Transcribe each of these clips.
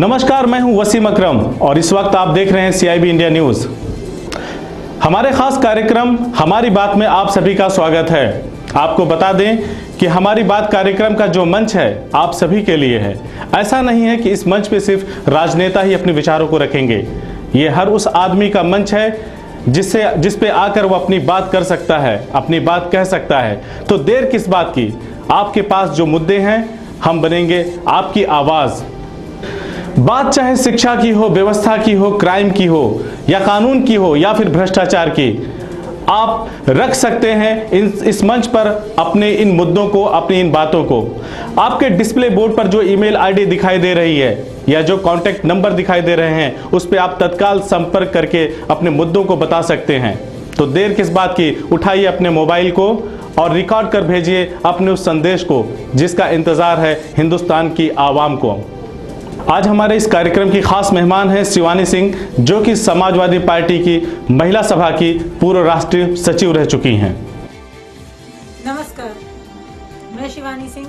नमस्कार, मैं हूं वसीम अकरम और इस वक्त आप देख रहे हैं CIB इंडिया न्यूज। हमारे खास कार्यक्रम हमारी बात में आप सभी का स्वागत है। आपको बता दें कि हमारी बात कार्यक्रम का जो मंच है आप सभी के लिए है। ऐसा नहीं है कि इस मंच पे सिर्फ राजनेता ही अपने विचारों को रखेंगे। ये हर उस आदमी का मंच है जिस पे आकर वो अपनी बात कर सकता है, अपनी बात कह सकता है। तो देर किस बात की, आपके पास जो मुद्दे हैं हम बनेंगे आपकी आवाज। बात चाहे शिक्षा की हो, व्यवस्था की हो, क्राइम की हो या कानून की हो या फिर भ्रष्टाचार की, आप रख सकते हैं इस मंच पर अपने इन मुद्दों को, अपनी इन बातों को। आपके डिस्प्ले बोर्ड पर जो ईमेल आईडी दिखाई दे रही है या जो कांटेक्ट नंबर दिखाई दे रहे हैं उस पर आप तत्काल संपर्क करके अपने मुद्दों को बता सकते हैं। तो देर किस बात की, उठाइए अपने मोबाइल को और रिकॉर्ड कर भेजिए अपने उस संदेश को जिसका इंतजार है हिंदुस्तान की आवाम को। आज हमारे इस कार्यक्रम की खास मेहमान हैं शिवानी सिंह, जो कि समाजवादी पार्टी की महिला सभा की पूर्व राष्ट्रीय सचिव रह चुकी हैं। नमस्कार, मैं शिवानी सिंह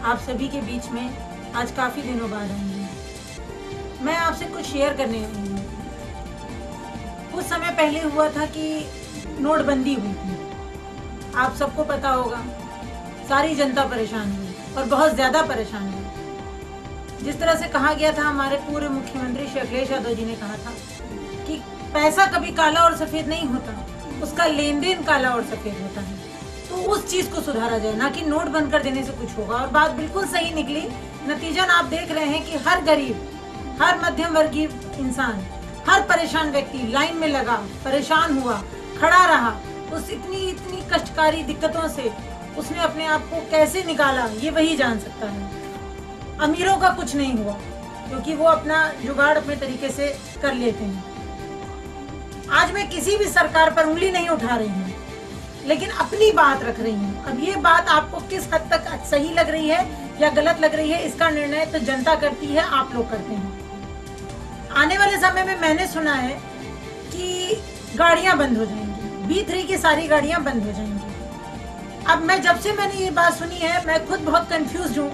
आप सभी के बीच में आज काफी दिनों बाद आई हूँ। मैं आपसे कुछ शेयर करने आई हूँ। कुछ समय पहले हुआ था कि नोटबंदी हुई थी। आप सबको पता होगा, सारी जनता परेशान हुई और बहुत ज्यादा परेशान हुई। जिस तरह से कहा गया था, हमारे पूर्व मुख्यमंत्री श्री अखिलेश यादव जी ने कहा था कि पैसा कभी काला और सफेद नहीं होता, उसका लेन देन काला और सफेद होता है। तो उस चीज को सुधारा जाए, ना कि नोट बंद कर देने से कुछ होगा। और बात बिल्कुल सही निकली। नतीजन आप देख रहे हैं कि हर गरीब, हर मध्यम वर्गीय इंसान, हर परेशान व्यक्ति लाइन में लगा, परेशान हुआ, खड़ा रहा। उस इतनी कष्टकारी दिक्कतों से उसने अपने आप को कैसे निकाला, ये वही जान सकता है। अमीरों का कुछ नहीं हुआ क्योंकि वो अपना जुगाड़ अपने तरीके से कर लेते हैं। आज मैं किसी भी सरकार पर उंगली नहीं उठा रही हूँ, लेकिन अपनी बात रख रही हूँ। अब ये बात आपको किस हद तक सही लग रही है या गलत लग रही है, इसका निर्णय तो जनता करती है, आप लोग करते हैं। आने वाले समय में मैंने सुना है कि गाड़ियां बंद हो जाएंगी, B3 की सारी गाड़ियां बंद हो जाएंगी। अब जब से मैंने ये बात सुनी है, मैं खुद बहुत कंफ्यूज हूँ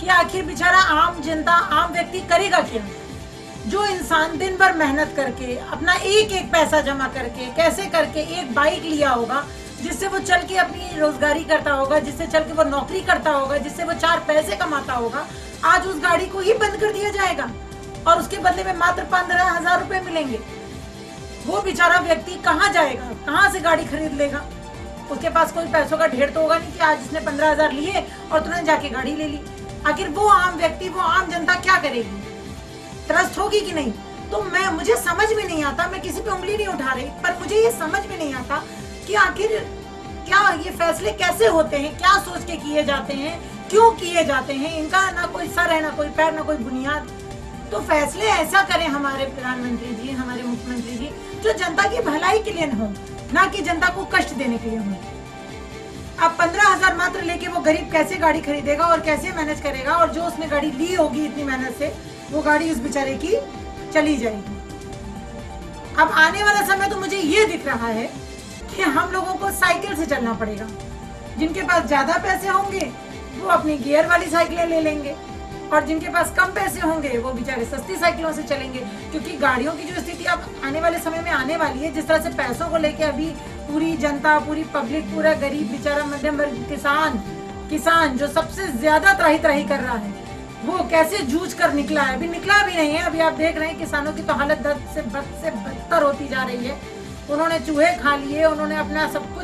कि आखिर बेचारा आम जनता, आम व्यक्ति करेगा क्या। जो इंसान दिन भर मेहनत करके अपना एक एक पैसा जमा करके, कैसे करके एक बाइक लिया होगा, जिससे वो चल के अपनी रोजगारी करता होगा, जिससे चल के वो नौकरी करता होगा, जिससे वो 4 पैसे कमाता होगा, आज उस गाड़ी को ही बंद कर दिया जाएगा और उसके बदले में मात्र 15,000 रुपए मिलेंगे। वो बेचारा व्यक्ति कहाँ जाएगा, कहाँ से गाड़ी खरीद लेगा। उसके पास कोई पैसों का ढेर तो होगा नहीं कि आज उसने 15,000 लिए और तुरंत जाके गाड़ी ले ली। आखिर वो आम व्यक्ति, वो आम जनता क्या करेगी, त्रस्त होगी कि नहीं। तो मुझे समझ में नहीं आता, मैं किसी पे उंगली नहीं उठा रही, पर मुझे ये समझ में नहीं आता कि आखिर क्या ये फैसले कैसे होते हैं, क्या सोच के किए जाते हैं, क्यों किए जाते हैं। इनका ना कोई सर है, ना कोई पैर, ना कोई बुनियाद। तो फैसले ऐसा करें हमारे प्रधानमंत्री जी, हमारे मुख्यमंत्री जी, जो जनता की भलाई के लिए हो, ना कि जनता को कष्ट देने के लिए हो। अब 15,000 मात्र लेके वो गरीब कैसे गाड़ी खरीदेगा और कैसे मैनेज करेगा। और जो उसने गाड़ी ली होगी इतनी मेहनत से, वो गाड़ी उस बेचारे की चली जाएगी। अब आने वाला समय तो मुझे ये दिख रहा है कि हम लोगों को साइकिल से चलना पड़ेगा। जिनके पास ज्यादा पैसे होंगे वो अपनी गियर वाली साइकिलें ले लेंगे और जिनके पास कम पैसे होंगे वो बेचारे सस्ती साइकिलों से चलेंगे। क्योंकि गाड़ियों की जो स्थिति अब आने वाले समय में आने वाली है, जिस तरह से पैसों को लेके अभी पूरी जनता, पूरी पब्लिक, पूरा गरीब बेचारा मध्यम वर्ग किसान जो सबसे ज्यादा त्राही कर रहा है, वो कैसे जूझ कर निकला है। अभी निकला भी नहीं है। अभी आप देख रहे हैं किसानों की तो हालत दर्द से बदतर होती जा रही है। उन्होंने चूहे खा लिए, उन्होंने अपना सब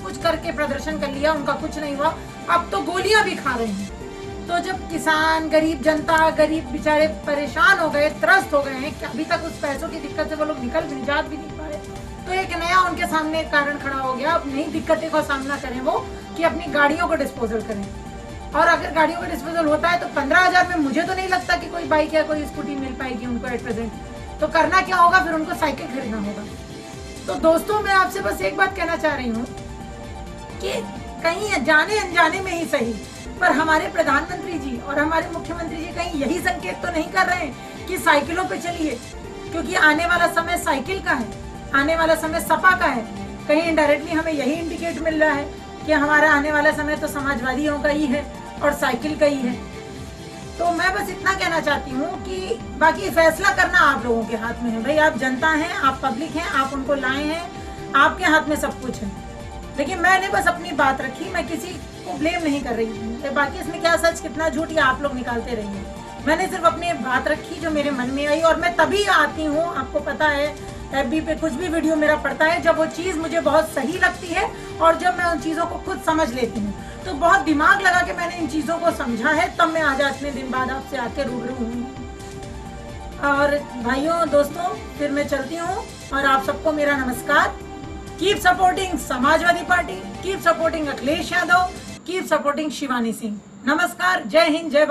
कुछ करके प्रदर्शन कर लिया, उनका कुछ नहीं हुआ। अब तो गोलियां भी खा रहे हैं। तो जब किसान, गरीब जनता, गरीब बेचारे परेशान हो गए, त्रस्त हो गए हैं कि अभी तक उस पैसों की दिक्कत से वो लोग निजात भी नहीं पा रहे, तो एक नया उनके सामने कारण खड़ा हो गया। अब नई दिक्कतें का सामना करें वो कि अपनी गाड़ियों को डिस्पोजल करें। और अगर गाड़ियों का डिस्पोजल होता है तो 15,000 में मुझे तो नहीं लगता कि कोई बाइक या कोई स्कूटी मिल पाएगी उनको एट प्रेजेंट। तो करना क्या होगा, फिर उनको साइकिल खरीदना होगा। तो दोस्तों, मैं आपसे बस एक बात कहना चाह रही हूँ कि कहीं जाने अनजाने में ही सही, पर हमारे प्रधानमंत्री जी और हमारे मुख्यमंत्री जी कहीं यही संकेत तो नहीं कर रहे हैं कि साइकिलों पे चलिए। क्योंकि आने वाला समय साइकिल का है, आने वाला समय सपा का है। कहीं इनडायरेक्टली हमें यही इंडिकेट मिल रहा है कि हमारा आने वाला समय तो समाजवादियों का ही है और साइकिल का ही है। तो मैं बस इतना कहना चाहती हूँ कि बाकी फैसला करना आप लोगों के हाथ में है। भाई आप जनता हैं, आप पब्लिक हैं, आप उनको लाए हैं, आपके हाथ में सब कुछ है। लेकिन मैंने बस अपनी बात रखी, मैं किसी को ब्लेम नहीं कर रही हूँ। बाकी इसमें क्या सच कितना झूठ ये आप लोग निकालते रहिए। मैंने सिर्फ अपनी बात रखी जो मेरे मन में आई, और मैं तभी आती हूँ, आपको पता है FB पे कुछ भी वीडियो मेरा पड़ता है जब वो चीज़ मुझे बहुत सही लगती है और जब मैं उन चीज़ों को खुद समझ लेती हूँ। तो बहुत दिमाग लगा के मैंने इन चीज़ों को समझा है, तब मैं आज इतने दिन बाद आपसे आके रूबरू हूँ। और भाइयों दोस्तों, फिर मैं चलती हूँ और आप सबको मेरा नमस्कार। Keep supporting Samajwadi party, keep supporting Akhilesh Yadav, keep supporting Shivani Singh. नमस्कार, जय हिंद, जय